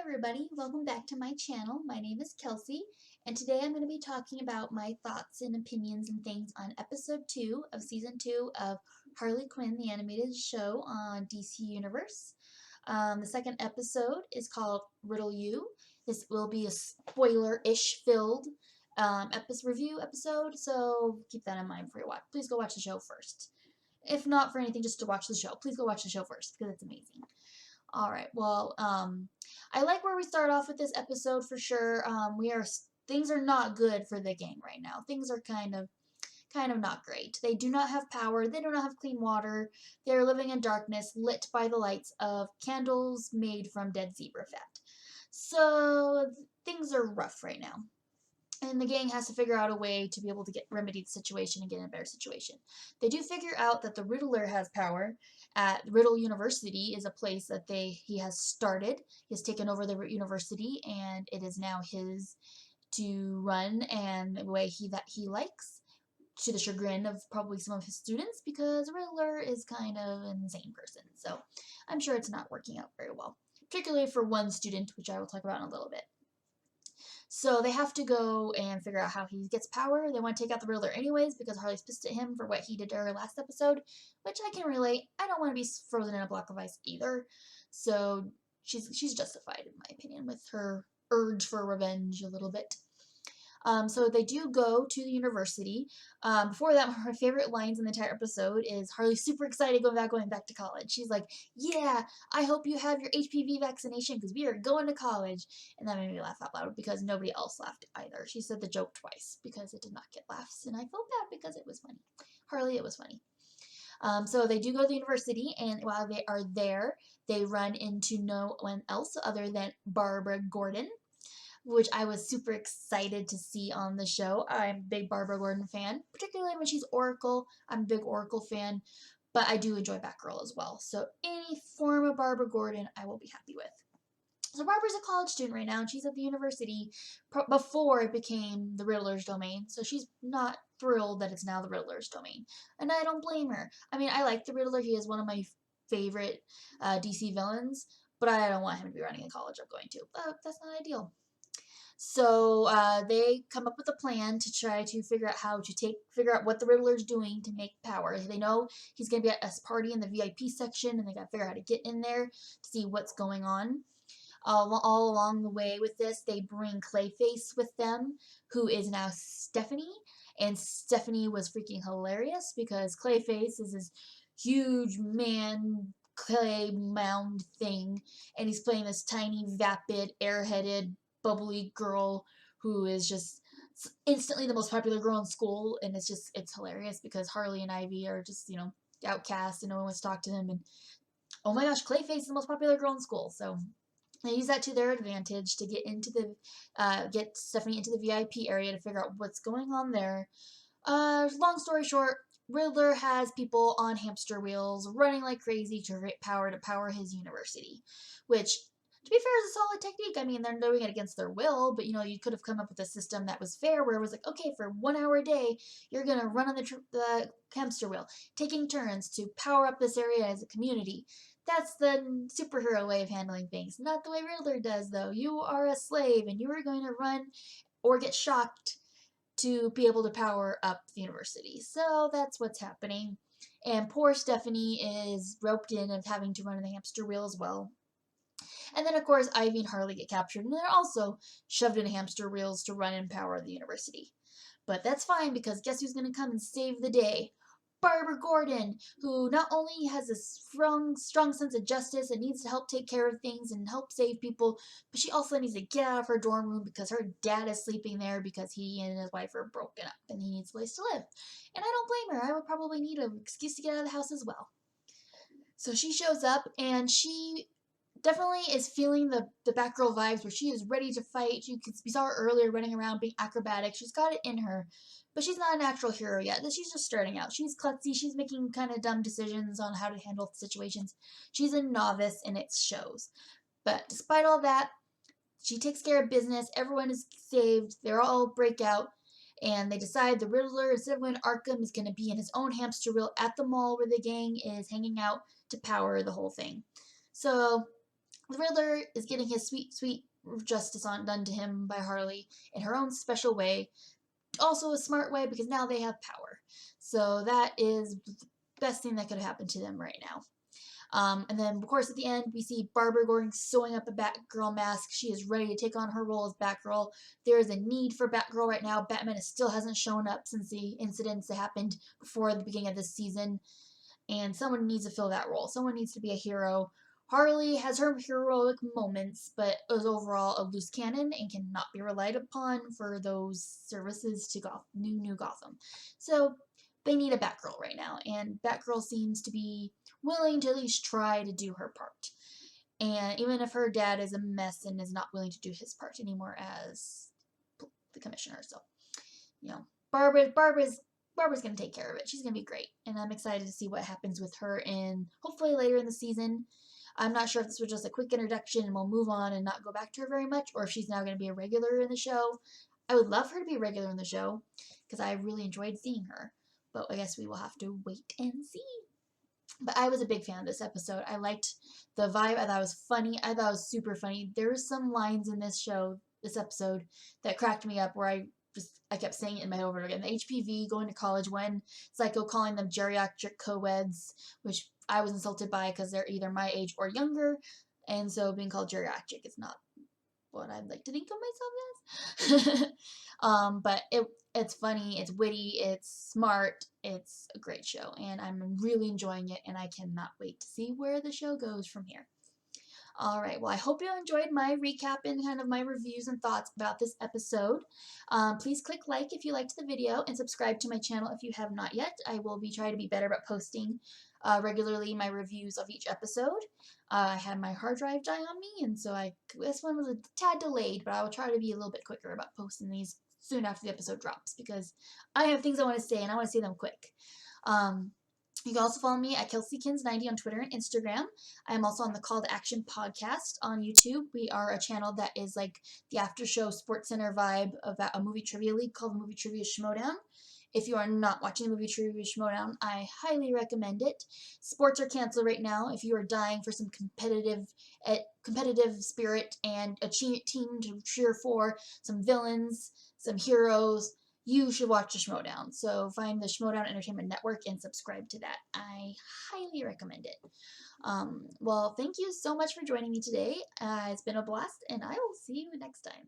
everybody, welcome back to my channel. My name is Kelsey, and today I'm going to be talking about my thoughts and opinions and things on episode 2 of season 2 of Harley Quinn, the animated show on DC Universe. The second episode is called Riddle You. This will be a spoiler-ish filled review episode, so keep that in mind before you watch. Please go watch the show first. If not for anything, just to watch the show. Please go watch the show first, because it's amazing. Alright, well, I like where we start off with this episode for sure. Things are not good for the gang right now. Things are kind of not great. They do not have power. They do not have clean water. They're living in darkness, lit by the lights of candles made from dead zebra fat. So things are rough right now. And the gang has to figure out a way to be able to remedy the situation and get in a better situation. They do figure out that the Riddler has power. At Riddle University is a place that he has started. He has taken over the university, and it is now his to run and the way that he likes, to the chagrin of probably some of his students, because Riddler is kind of an insane person. So I'm sure it's not working out very well, particularly for one student, which I will talk about in a little bit. So they have to go and figure out how he gets power. They want to take out the Riddler anyways because Harley's pissed at him for what he did to her last episode, which I can relate. I don't want to be frozen in a block of ice either. So she's justified, in my opinion, with her urge for revenge a little bit. So they do go to the university. Before that, one of my favorite lines in the entire episode is Harley super excited going back to college. She's like, yeah, I hope you have your HPV vaccination because we are going to college. And that made me laugh out loud because nobody else laughed either. She said the joke twice because it did not get laughs. And I felt bad because it was funny. Harley, it was funny. So they do go to the university, and while they are there, they run into no one else other than Barbara Gordon, which I was super excited to see on the show. I'm a big Barbara Gordon fan, particularly when she's Oracle. I'm a big Oracle fan, but I do enjoy Batgirl as well. So any form of Barbara Gordon, I will be happy with. So Barbara's a college student right now, and she's at the university before it became the Riddler's domain. So she's not thrilled that it's now the Riddler's domain. And I don't blame her. I mean, I like the Riddler. He is one of my favorite DC villains, but I don't want him to be running a college I'm going to. That's not ideal. So they come up with a plan to try to figure out what the Riddler's doing to make power. They know he's going to be at a party in the VIP section, and they got to figure out how to get in there to see what's going on. All along the way with this, they bring Clayface with them, who is now Stephanie. And Stephanie was freaking hilarious because Clayface is this huge man clay mound thing, and he's playing this tiny, vapid, airheaded, bubbly girl who is just instantly the most popular girl in school, and it's hilarious because Harley and Ivy are just, outcast and no one wants to talk to them, and oh my gosh, Clayface is the most popular girl in school. So they use that to their advantage to get Stephanie into the VIP area to figure out what's going on there. Long story short, Riddler has people on hamster wheels running like crazy to power his university, which, to be fair, is a solid technique. I mean, they're doing it against their will, but you could have come up with a system that was fair where it was like, okay, for 1 hour a day, you're going to run on the hamster wheel, taking turns to power up this area as a community. That's the superhero way of handling things. Not the way Riddler does, though. You are a slave, and you are going to run or get shocked to be able to power up the university. So that's what's happening. And poor Stephanie is roped in of having to run in the hamster wheel as well. And then, of course, Ivy and Harley get captured, and they're also shoved in hamster wheels to run and power the university. But that's fine, because guess who's going to come and save the day? Barbara Gordon, who not only has a strong sense of justice and needs to help take care of things and help save people, but she also needs to get out of her dorm room because her dad is sleeping there because he and his wife are broken up and he needs a place to live. And I don't blame her. I would probably need an excuse to get out of the house as well. So she shows up, and she definitely is feeling the Batgirl vibes where she is ready to fight. We saw her earlier running around being acrobatic. She's got it in her, but she's not a natural hero yet. She's just starting out. She's klutzy. She's making kind of dumb decisions on how to handle situations. She's a novice, and it shows. But despite all that, she takes care of business. Everyone is saved. They're all break out. And they decide the Riddler, instead of going to Arkham, is going to be in his own hamster wheel at the mall where the gang is hanging out to power the whole thing. So The Riddler is getting his sweet, sweet justice done to him by Harley in her own special way. Also a smart way, because now they have power. So that is the best thing that could happen to them right now. And then, of course, at the end, we see Barbara Gordon sewing up a Batgirl mask. She is ready to take on her role as Batgirl. There is a need for Batgirl right now. Batman still hasn't shown up since the incidents that happened before the beginning of this season. And someone needs to fill that role. Someone needs to be a hero. Harley has her heroic moments, but is overall a loose cannon and cannot be relied upon for those services to New Gotham. So they need a Batgirl right now, and Batgirl seems to be willing to at least try to do her part. And even if her dad is a mess and is not willing to do his part anymore as the commissioner, so Barbara's gonna take care of it. She's gonna be great, and I'm excited to see what happens with her in hopefully later in the season. I'm not sure if this was just a quick introduction and we'll move on and not go back to her very much, or if she's now going to be a regular in the show. I would love her to be a regular in the show because I really enjoyed seeing her, but I guess we will have to wait and see. But I was a big fan of this episode. I liked the vibe. I thought it was funny. I thought it was super funny. There were some lines in this episode, that cracked me up where I kept saying it in my head over and again. The HPV, going to college when, Psycho calling them geriatric co-eds, which I was insulted by because they're either my age or younger, and so being called geriatric is not what I'd like to think of myself as. But it's funny, it's witty, it's smart, it's a great show, and I'm really enjoying it, and I cannot wait to see where the show goes from here. Alright, well, I hope you enjoyed my recap and kind of my reviews and thoughts about this episode. Please click like if you liked the video, and subscribe to my channel if you have not yet. I will be trying to be better about posting regularly my reviews of each episode. I had my hard drive die on me, and so this one was a tad delayed, but I will try to be a little bit quicker about posting these soon after the episode drops, because I have things I want to say, and I want to say them quick. You can also follow me at Kelseykins90 on Twitter and Instagram. I am also on the Call to Action podcast on YouTube. We are a channel that is like the after show Sports Center vibe of a movie trivia league called Movie Trivia Schmodown. If you are not watching the Movie Trivia Schmodown, I highly recommend it. Sports are canceled right now. If you are dying for some competitive spirit and a team to cheer for, some villains, some heroes, you should watch the Schmodown. So find the Schmodown Entertainment Network and subscribe to that. I highly recommend it. Well, thank you so much for joining me today. It's been a blast, and I will see you next time.